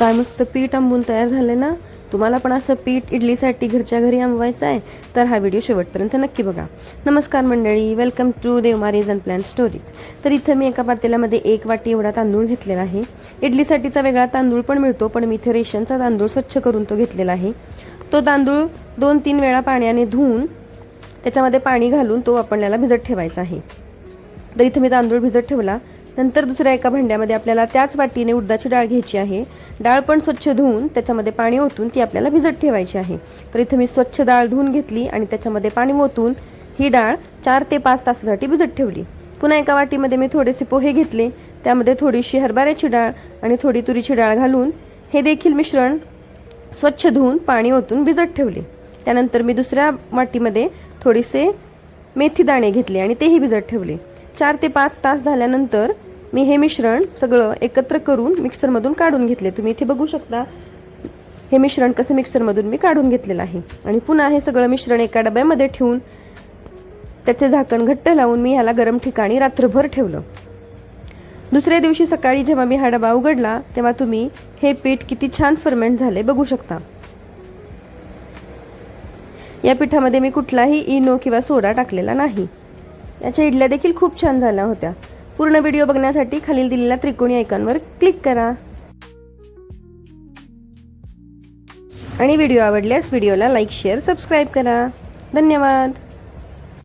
काय मस्त पीठ आंबून तयार झालं ना. तुम्हाला पण असं पीठ इडलीसाठी घरच्या घरी आंबवायचं आहे तर हा व्हिडिओ शेवटपर्यंत नक्की बघा. नमस्कार मंडळी, वेलकम टू देवमारीज अँड प्लॅन स्टोरीज. तर इथं मी एका पातेल्यामध्ये 1 वाटी एवढा तांदूळ घेतलेला आहे. इडलीसाठीचा वेगळा तांदूळ पण मिळतो, पण मी इथे रेशनचा तांदूळ स्वच्छ करून तो घेतलेला आहे. तो तांदूळ 2-3 वेळा पाण्याने धुवून त्याच्यामध्ये पाणी घालून तो आपल्याला भिजत ठेवायचा आहे. तर इथे मी तांदूळ भिजत ठेवला. नंतर दुसऱ्या एका भांड्यामध्ये आपल्याला त्याच वाटीने उडदाची डाळ घ्यायची आहे. डाळ पण स्वच्छ धुवून त्याच्यामध्ये पाणी ओतून ती आपल्याला भिजत ठेवायची आहे. तर इथे मी स्वच्छ डाळ धुवून घेतली आणि त्याच्यामध्ये पाणी ओतून ही डाळ 4 ते 5 तासासाठी भिजत ठेवली. पुन्हा एका वाटीमध्ये मी थोडेसे पोहे घेतले, त्यामध्ये थोडीशी हरभऱ्याची डाळ आणि थोडी तुरीची डाळ घालून हे देखील मिश्रण स्वच्छ धुवून पाणी ओतून भिजत ठेवले. त्यानंतर मी दुसऱ्या वाटीमध्ये थोडेसे मेथी दाणे घेतले आणि तेही भिजत ठेवले. 4 ते 5 तास झाल्यानंतर मी हे मिश्रण सगळं एकत्र करून मिक्सरमधून काढून घेतले. तुम्ही इथे बघू शकता हे मिश्रण कसं मिक्सरमधून मी काढून घेतलेलं आहे. आणि पुन्हा हे सगळं मिश्रण एका डब्यामध्ये ठेवून त्याचे झाकण घट्ट लावून मी ह्याला गरम ठिकाणी रात्रभर ठेवलं. दुसऱ्या दिवशी सकाळी जेव्हा मी हा डबा उघडला तेव्हा तुम्ही हे पीठ किती छान फर्मेंट झाले बघू शकता. या पिठामध्ये मी कुठलाही इनो किंवा सोडा टाकलेला नाही. याच्या इडल्या देखील खूप छान झाल्या होत्या. पूर्ण व्हिडिओ बघण्यासाठी खालील दिलेल्या त्रिकोणी आयकॉनवर क्लिक करा आणि व्हिडिओ आवडल्यास व्हिडिओला लाईक, शेअर, सबस्क्राईब करा. धन्यवाद.